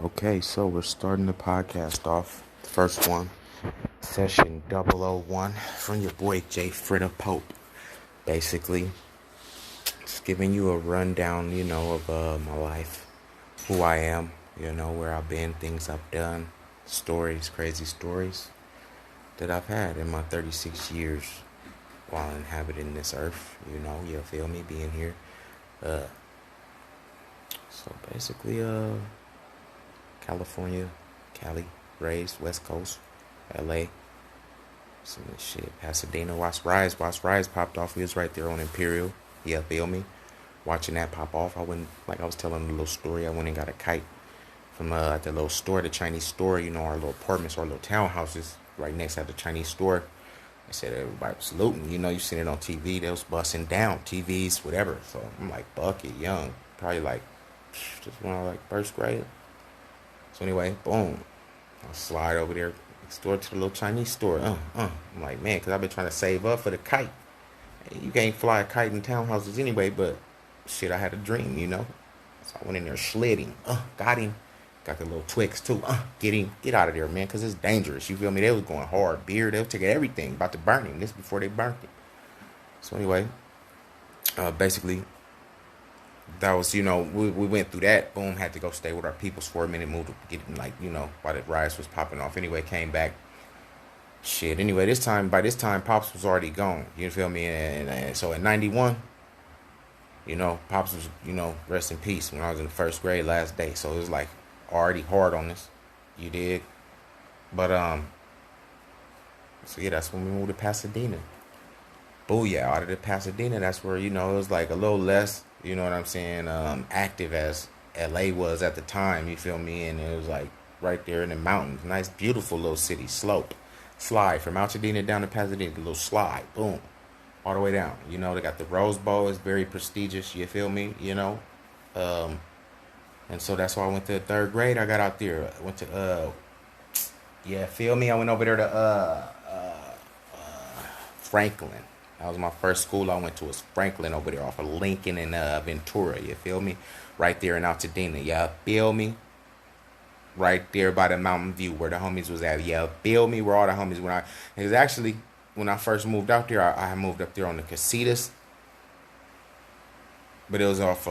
Okay, so we're starting the podcast off. First one, session 001 from your boy Jfridapope. Basically, just giving you a rundown, of my life, who I am, where I've been, things I've done, stories, crazy stories that I've had in my 36 years while inhabiting this earth, you feel me, being here. Uh, so basically, California, Cali, raised, West Coast, LA, some shit, Pasadena, watch Rise popped off. We was right there on Imperial. Yeah, feel me? Watching that pop off, I went, like I was telling a little story, I went and got a kite from at the little store, the Chinese store, our little apartments, our little townhouses right next to the Chinese store. I said everybody was looting, you seen it on TV, they was busting down, TVs, whatever. So I'm like, bucket, young, probably like, just when I was like first grade. So anyway, boom, I slide over there next door to the little Chinese store. I'm like, man, because I've been trying to save up for the kite. You can't fly a kite in townhouses anyway, but shit, I had a dream, So I went in there sliding. Got him. Got the little Twix too. Get him. Get out of there, man, because it's dangerous. You feel me? They was going hard. Beer, they was taking everything. About to burn him. This before they burnt him. So anyway, basically, that was, we went through that. Boom, had to go stay with our peoples for a minute. Moved to get, like, while the riots was popping off. Anyway, came back. Shit, anyway, by this time, Pops was already gone. You feel me? And so in 91, Pops was, rest in peace when I was in the first grade last day. So it was like already hard on us. You dig? But, so yeah, that's when we moved to Pasadena. Booyah, out of the Pasadena, that's where, it was like a little less, you know what I'm saying, active as LA was at the time, you feel me? And it was like right there in the mountains. Nice, beautiful little city, slope. Slide from Altadena down to Pasadena, a little slide, boom, all the way down. They got the Rose Bowl, it's very prestigious, you feel me? And so that's why I went to third grade. I got out there. I went to, feel me? I went over there to Franklin. That was my first school I went to, was Franklin over there off of Lincoln and Ventura, you feel me? Right there in Altadena, yeah, feel me? Right there by the Mountain View where the homies was at, yeah, feel me? Where all the homies it was actually, when I first moved out there, I moved up there on the Casitas. But it was off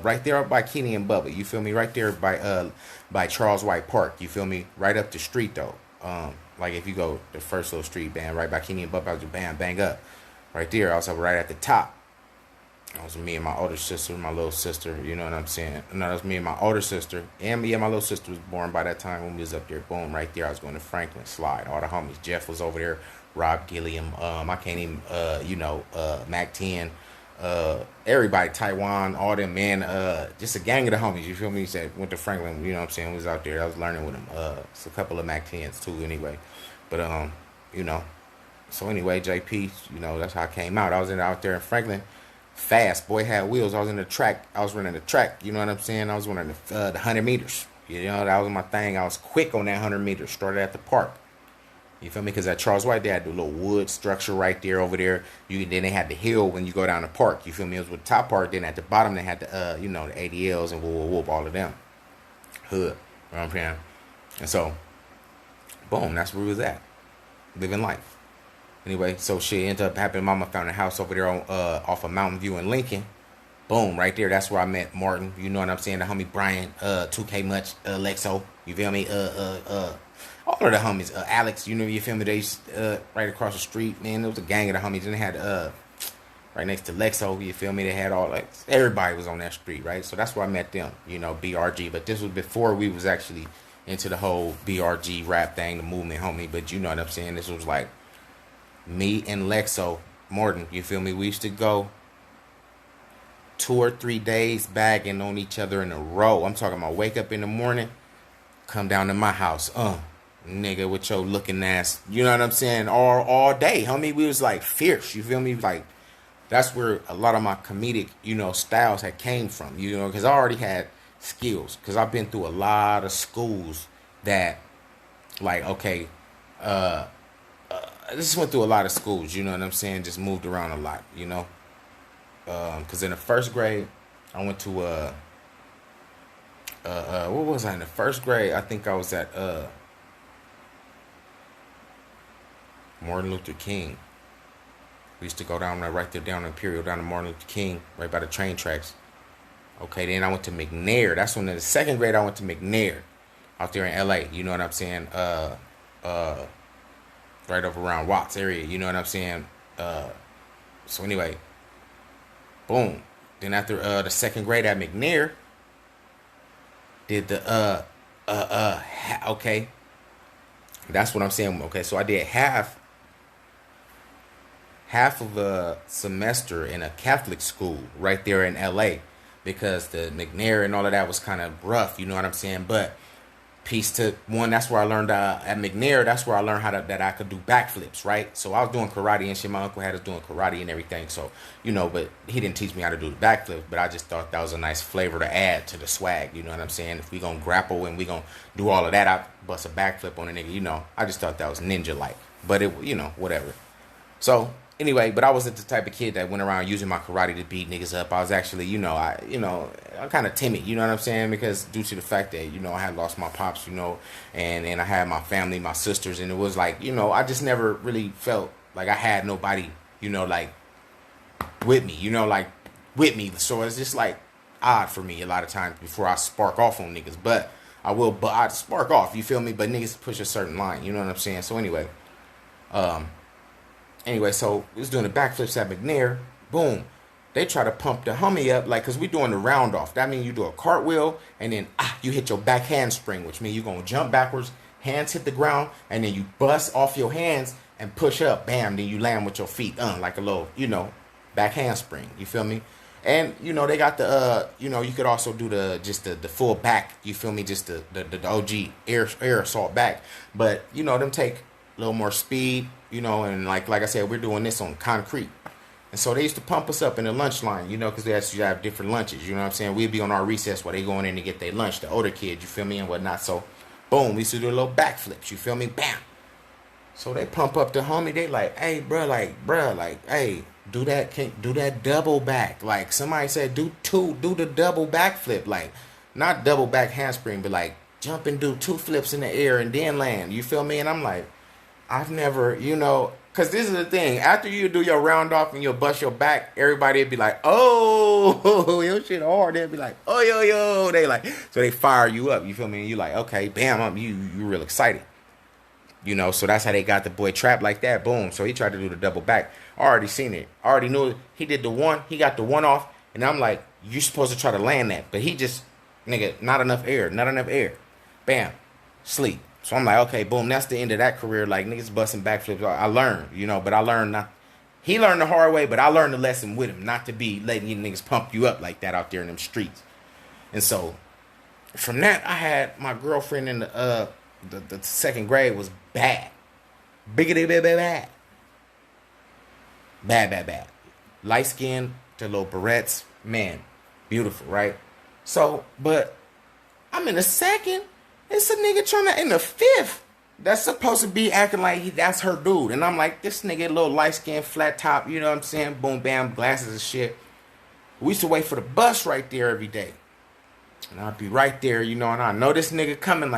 right there up by Kenny and Bubba, you feel me? Right there by Charles White Park, you feel me? Right up the street though. Like if you go the first little street, bam, right by Kenny and Bubba, I was bang up. Right there, I was right at the top. That was me and my older sister, my little sister, you know what I'm saying? No, that was me and my older sister. And my little sister was born by that time when we was up there. Boom, right there. I was going to Franklin, slide. All the homies. Jeff was over there. Rob Gilliam. I can't even, Mac 10. Everybody, Taiwan, all them, man. Just a gang of the homies, you feel me? Said went to Franklin, you know what I'm saying? We was out there. I was learning with them. It's a couple of Mac 10s too, anyway. But, So anyway, JP, that's how I came out. I was out there in Franklin. Fast, boy, had wheels. I was in the track. I was running the track. You know what I'm saying? I was running the 100 meters. That was my thing. I was quick on that 100 meters. Started at the park. You feel me? Because at Charles White, they had the little wood structure right there over there. Then they had the hill when you go down the park. You feel me? It was with the top part. Then at the bottom, they had the, the ADLs and whoop, all of them. Hood. You know what I'm saying? And so, boom, that's where we was at. Living life. Anyway, so shit ended up happening. Mama found a house over there on off of Mountain View in Lincoln. Boom, right there. That's where I met Martin. You know what I'm saying? The homie Brian, 2K Much, Lexo. You feel me? All of the homies. Alex, you feel me? They right across the street, man. There was a gang of the homies. And they had right next to Lexo. You feel me? They had everybody was on that street, right? So that's where I met them. BRG. But this was before we was actually into the whole BRG rap thing, the movement, homie. But you know what I'm saying? This was like me and Lexo, Morton, you feel me? We used to go 2 or 3 days bagging on each other in a row. I'm talking about wake up in the morning, come down to my house, nigga, with your looking ass, you know what I'm saying? All day, homie. We was like fierce, you feel me? Like, that's where a lot of my comedic, styles had came from, because I already had skills. Because I've been through a lot of schools that, like, okay, I just went through a lot of schools, you know what I'm saying? Just moved around a lot, Because in the first grade, I went to what was I in the first grade? I think I was at Martin Luther King. We used to go down there, right there down Imperial, down to Martin Luther King, right by the train tracks. Okay, then I went to McNair. That's when in the second grade I went to McNair, out there in LA. You know what I'm saying? Uh, right over around Watts area. You know what I'm saying? So anyway, boom. Then after the second grade at McNair, did the okay. That's what I'm saying. Okay, so I did half of a semester in a Catholic school right there in LA, because the McNair and all of that was kind of rough, you know what I'm saying? But piece to one, that's where I learned at McNair, that's where I learned that I could do backflips, right? So I was doing karate and shit. My uncle had us doing karate and everything. So, but he didn't teach me how to do the backflips, but I just thought that was a nice flavor to add to the swag, you know what I'm saying? If we gonna grapple and we gonna do all of that, I bust a backflip on a nigga, I just thought that was ninja-like. But it, whatever. So anyway, but I wasn't the type of kid that went around using my karate to beat niggas up. I was actually, I'm kind of timid, you know what I'm saying? Because due to the fact that, I had lost my pops, and I had my family, my sisters, and it was like, I just never really felt like I had nobody, like with me, like with me. So it's just like odd for me a lot of times before I spark off on niggas. But I'd spark off, you feel me? But niggas push a certain line, you know what I'm saying? So Anyway, so we was doing the backflips at McNair. Boom. They try to pump the homie up, like, because we doing the round off. That means you do a cartwheel, and then you hit your back handspring, which means you're going to jump backwards, hands hit the ground, and then you bust off your hands and push up. Bam. Then you land with your feet, like a little, back handspring. You feel me? And, they got the, you could also do the full back. You feel me? Just the OG air assault back. But, them take a little more speed, and like I said, we're doing this on concrete. And so they used to pump us up in the lunch line, because they actually have different lunches, you know what I'm saying? We'd be on our recess while they going in to get their lunch, the older kids, you feel me, and whatnot. So, boom, we used to do a little backflips, you feel me? Bam. So they pump up the homie, they like, hey, bro, hey, do that double back. Like, somebody said, do the double backflip. Like, not double back handspring, but like, jump and do 2 flips in the air and then land, you feel me? And I'm like, I've never, because this is the thing. After you do your round off and you'll bust your back, everybody would be like, oh, your shit hard. They'll be like, oh, yo. They like, so they fire you up, you feel me? And you like, okay, bam, you real excited. So that's how they got the boy trapped like that. Boom. So he tried to do the double back. I already seen it. I already knew it. He did the one. He got the one off. And I'm like, you're supposed to try to land that. But he just, nigga, not enough air. Bam. Sleep. So I'm like, okay, boom, that's the end of that career. Like, niggas busting backflips. I learned, but I learned not. He learned the hard way, but I learned the lesson with him, not to be letting you niggas pump you up like that out there in them streets. And so, from that, I had my girlfriend in the second grade was bad. Biggity bad. Bad. Light skin, the little barrettes, man, beautiful, right? So, but I'm in the second. It's a nigga trying to, in the fifth, that's supposed to be acting like that's her dude. And I'm like, this nigga, little light skin, flat top, you know what I'm saying? Boom, bam, glasses and shit. We used to wait for the bus right there every day. And I'd be right there, and I know this nigga coming,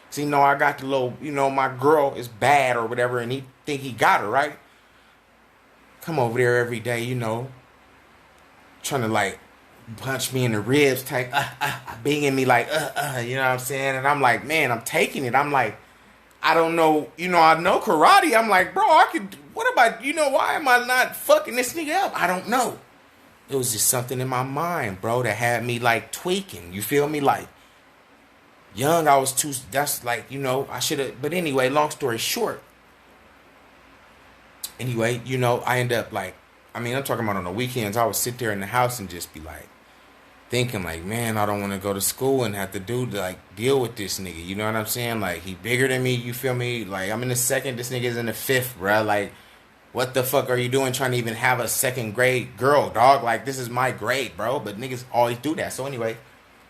So, I got the little, my girl is bad or whatever, and he think he got her, right? Come over there every day, trying to, like, punch me in the ribs, type, being me like, you know what I'm saying? And I'm like, man, I'm taking it. I'm like, I don't know, I know karate. I'm like, bro, what about, why am I not fucking this nigga up? I don't know. It was just something in my mind, bro, that had me like tweaking. You feel me? Like, young, I was too, that's like, I should have, but anyway, long story short. Anyway, I end up like, I'm talking about on the weekends, I would sit there in the house and just be like, thinking like, man, I don't want to go to school and have to deal with this nigga. You know what I'm saying? Like, he bigger than me. You feel me? Like, I'm in the second. This nigga's in the fifth, bro. Like, what the fuck are you doing trying to even have a second grade girl, dog? Like, this is my grade, bro. But niggas always do that. So anyway,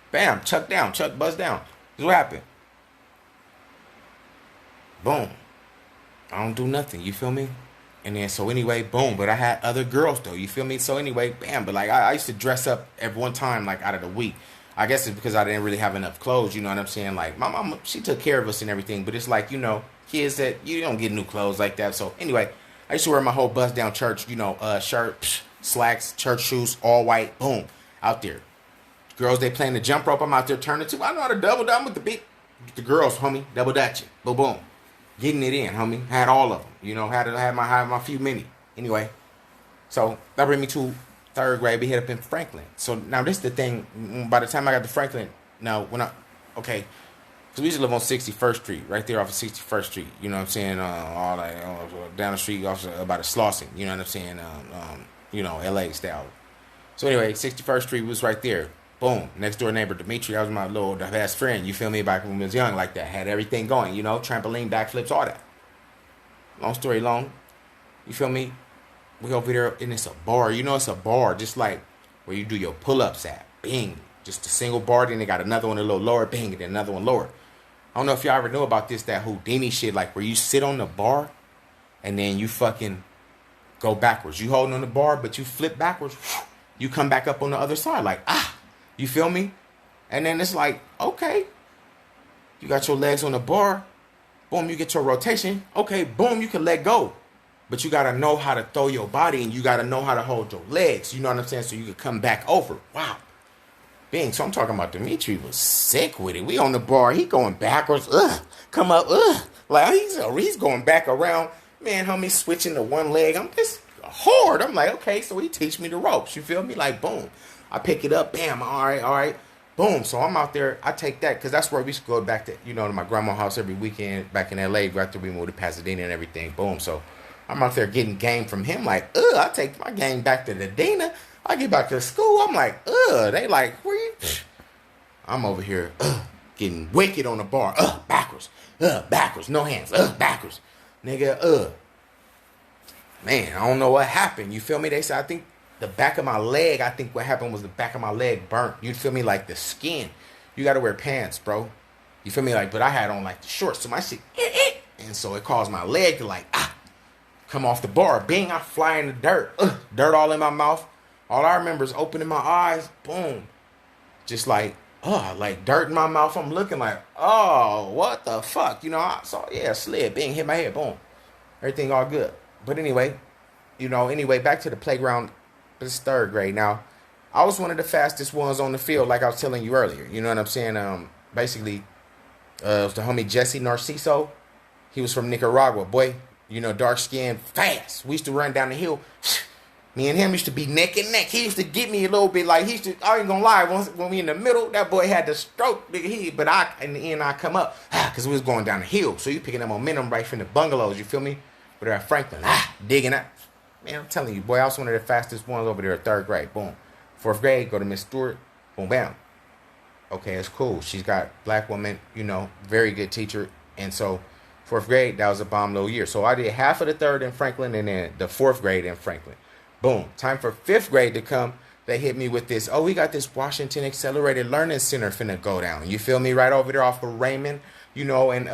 bam, chuck buzz down. This is what happened. Boom. I don't do nothing. You feel me? And then, so anyway, boom. But I had other girls, though. You feel me? So anyway, bam. But, like, I used to dress up every one time, like, out of the week. I guess it's because I didn't really have enough clothes. You know what I'm saying? Like my mom, she took care of us and everything, but it's like, kids that you don't get new clothes like that. So anyway, I used to wear my whole bust down church, shirt, slacks, church shoes, all white, boom, out there. Girls, they playing the jump rope. I'm out there turning to. I know how to double down with the girls, homie. Double dutching, boom, boom, getting it in, homie. Had all of them, had my few many. Anyway, so that bring me to third grade. We hit up in Franklin. So now this is the thing. By the time I got to Franklin, because we used to live on 61st Street, right there off of 61st Street. You know what I'm saying? All that down the street, off by the Slauson. You know what I'm saying? LA style. So anyway, 61st Street was right there. Boom. Next door neighbor, Dimitri, that was my little best friend. You feel me? Back when we was young like that. Had everything going, trampoline, backflips, all that. Long story long. You feel me? We over there, and it's a bar. It's a bar, just like where you do your pull-ups at. Bing. Just a single bar, then they got another one a little lower. Bing. And then another one lower. I don't know if y'all ever know about this, that Houdini shit, like where you sit on the bar, and then you fucking go backwards. You holding on the bar, but you flip backwards. You come back up on the other side, like, you feel me? And then it's like, okay, you got your legs on the bar, boom, you get your rotation, okay, boom, you can let go. But you got to know how to throw your body, and you got to know how to hold your legs, you know what I'm saying, so you can come back over. Wow. Bing, so I'm talking about Dimitri was sick with it. We on the bar, he going backwards, come up, like he's going back around. Man, homie, switching to one leg, I'm just hard. I'm like, okay, so he teach me the ropes, you feel me? Like, boom. I pick it up, bam, all right, boom. So I'm out there, I take that, because that's where we used to go back to, to my grandma's house every weekend back in LA, after we moved to Pasadena and everything, boom. So I'm out there getting game from him, like, I take my game back to the Dina. I get back to school, I'm like, they like, where you? I'm over here, getting wicked on the bar, backwards, no hands, backwards, nigga, Man, I don't know what happened, you feel me? They said, I think the back of my leg, what happened was the back of my leg burnt. You feel me? Like the skin. You got to wear pants, bro. You feel me? Like, but I had on like the shorts. So my shit, and so it caused my leg to like, come off the bar. Bing, I fly in the dirt. Dirt all in my mouth. All I remember is opening my eyes. Boom. Just like, like dirt in my mouth. I'm looking like, what the fuck? So yeah, slid. Bing, hit my head. Boom. Everything all good. But anyway, back to the playground. It's third grade. Now, I was one of the fastest ones on the field, like I was telling you earlier. You know what I'm saying? Basically, it was the homie Jesse Narciso. He was from Nicaragua, boy. Dark skin, fast. We used to run down the hill. Me and him used to be neck and neck. He used to get me a little bit like I ain't gonna lie. When we in the middle, that boy had the stroke, nigga. But in the end, I come up because we was going down the hill. So you picking that momentum right from the bungalows. You feel me? But at Franklin, digging up. Man, I'm telling you, boy, I was one of the fastest ones over there at third grade. Boom. Fourth grade, go to Miss Stewart. Boom, bam. Okay, it's cool. She's got black woman, very good teacher. And so fourth grade, that was a bomb little year. So I did half of the third in Franklin and then the fourth grade in Franklin. Boom. Time for fifth grade to come. They hit me with this, we got this Washington Accelerated Learning Center finna go down. You feel me? Right over there off of Raymond, and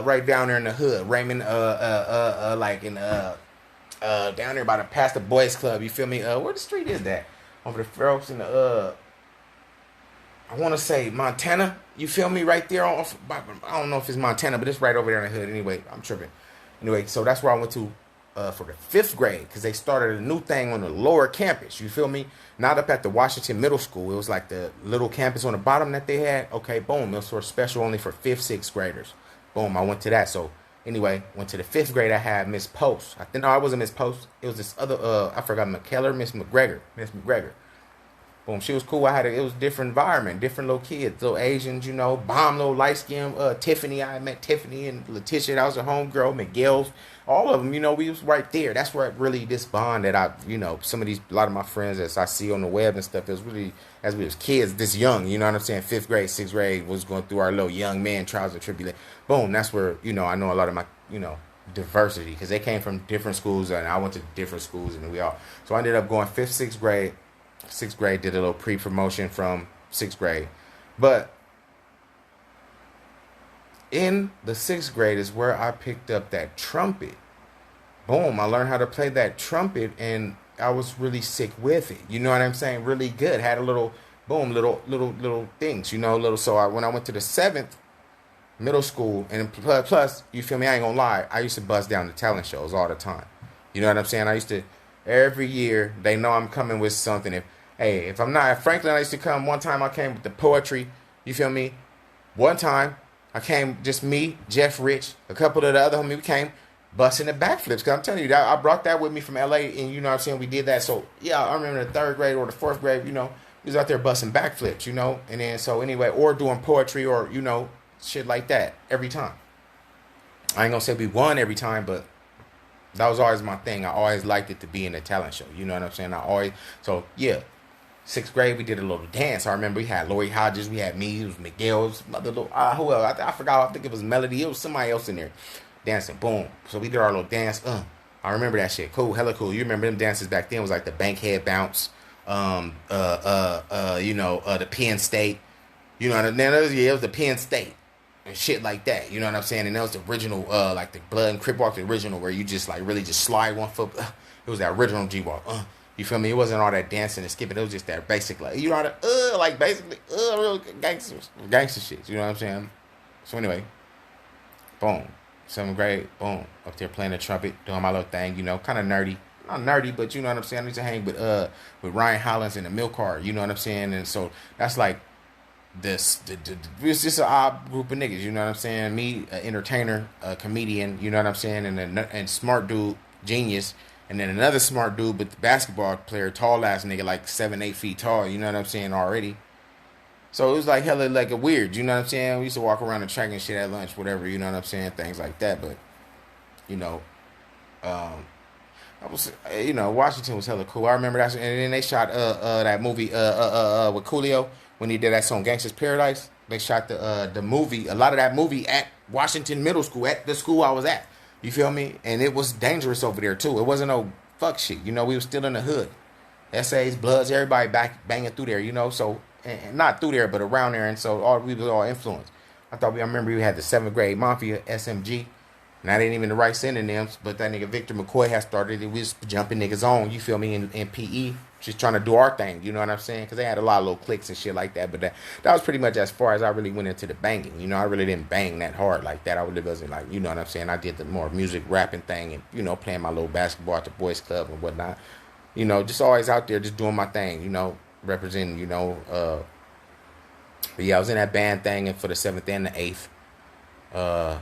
right down there in the hood. Raymond, like in down there by the past the boys club, you feel me? Where the street is that? Over the Pharaohs in the I want to say Montana. You feel me? Right there on, I don't know if it's Montana, but it's right over there in the hood. Anyway, I'm tripping. Anyway, so that's where I went to for the fifth grade, because they started a new thing on the lower campus. You feel me? Not up at the Washington Middle School. It was like the little campus on the bottom that they had. Okay, boom. It was sort of special only for fifth, sixth graders. Boom. I went to that. So anyway, went to the fifth grade. I had Miss Post. No, I wasn't Miss Post. It was this other, I forgot, McKellar, Miss McGregor. Boom, she was cool. It was a different environment, different little kids, little Asians, bomb little light skin. Tiffany, I met Tiffany and Letitia. That was a homegirl. Miguel's, all of them. We was right there. That's where really this bond that a lot of my friends as I see on the web and stuff. It was really as we was kids, this young. You know what I'm saying? Fifth grade, sixth grade was going through our little young man trials and tribulations. Boom, that's where I know a lot of my diversity, because they came from different schools and I went to different schools and so I ended up going fifth, sixth grade. Sixth grade, did a little pre-promotion from sixth grade. But in the sixth grade is where I picked up that trumpet. Boom, I learned how to play that trumpet and I was really sick with it. You know what I'm saying? Really good. Had a little boom, little things, little. So when I went to the seventh middle school, and plus, you feel me? I ain't gonna lie, I used to bust down the talent shows all the time. You know what I'm saying? I used to every year. They know I'm coming with something. If I'm not at Franklin, I used to come. One time I came with the poetry. You feel me? One time I came just me, Jeff Rich, a couple of the other homies. We came busting the backflips. Cause I'm telling you, I brought that with me from LA, and you know what I'm saying. We did that. So yeah, I remember the third grade or the fourth grade. We was out there busting backflips. And then so anyway, or doing poetry or shit like that every time. I ain't gonna say we won every time, but that was always my thing. I always liked it to be in a talent show. You know what I'm saying? So yeah. Sixth grade, we did a little dance. I remember we had Lori Hodges, we had me, it was Miguel, it was another little, who else? I forgot. I think it was Melody. It was somebody else in there dancing. Boom. So we did our little dance. I remember that shit. Cool, hella cool. You remember them dances back then? It was like the Bankhead bounce, the Penn State. You know, and then it was the Penn State and shit like that. You know what I'm saying? And that was the original, like the Blood and Crip Walk, the original, where you just like really just slide one foot. It was that original G Walk. You feel me? It wasn't all that dancing and skipping. It was just that basic, like, like basically, real gangster shit. You know what I'm saying? So anyway, boom, seventh grade, boom, up there playing the trumpet, doing my little thing. Kind of nerdy, not nerdy, but you know what I'm saying. I used to hang with Ryan Hollins and the Milk Card. You know what I'm saying? And so that's like it's just an odd group of niggas. You know what I'm saying? Me, an entertainer, a comedian. You know what I'm saying? And smart dude, genius. And then another smart dude, but the basketball player, tall ass nigga, like 7-8 feet tall. You know what I'm saying already. So it was like hella like a weird. You know what I'm saying? We used to walk around the track and shit at lunch, whatever. You know what I'm saying? Things like that. But I was Washington was hella cool. I remember that. And then they shot that movie with Coolio when he did that song Gangsta's Paradise. They shot the movie, a lot of that movie at Washington Middle School, at the school I was at. You feel me? And it was dangerous over there too. It wasn't no fuck shit. We were still in the hood. Essays, Bloods, everybody back banging through there. So and not through there, but around there. And so we was all influenced. I remember we had the 7th grade Mafia, SMG. And that ain't even the right synonyms, but that nigga Victor McCoy has started it. We was jumping niggas on, you feel me, in PE. Just trying to do our thing, you know what I'm saying? Because they had a lot of little clicks and shit like that. But that was pretty much as far as I really went into the banging. I really didn't bang that hard like that. I really wasn't like, you know what I'm saying? I did the more music rapping thing and, playing my little basketball at the boys club and whatnot. Just always out there just doing my thing, representing, But yeah, I was in that band thing and for the 7th and the 8th.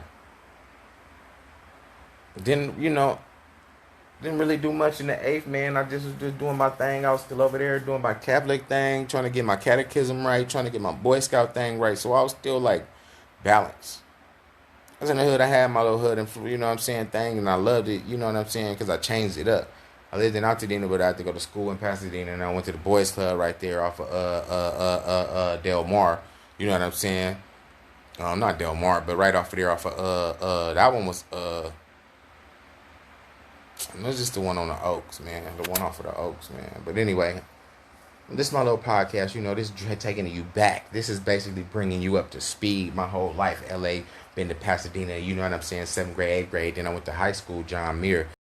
Didn't really do much in the 8th, man. I just was just doing my thing. I was still over there doing my Catholic thing, trying to get my catechism right, trying to get my Boy Scout thing right. So I was still like balanced. I was in the hood. I had my little hood and thing, and I loved it. You know what I'm saying? Because I changed it up. I lived in Altadena, but I had to go to school in Pasadena, and I went to the Boys Club right there off of Del Mar. You know what I'm saying? Not Del Mar, but right off of there, off of that one was it was just the one on the Oaks, man. The one off of the Oaks, man. But anyway, this is my little podcast. This is taking you back. This is basically bringing you up to speed. My whole life, LA, been to Pasadena. You know what I'm saying? 7th grade, 8th grade. Then I went to high school, John Muir.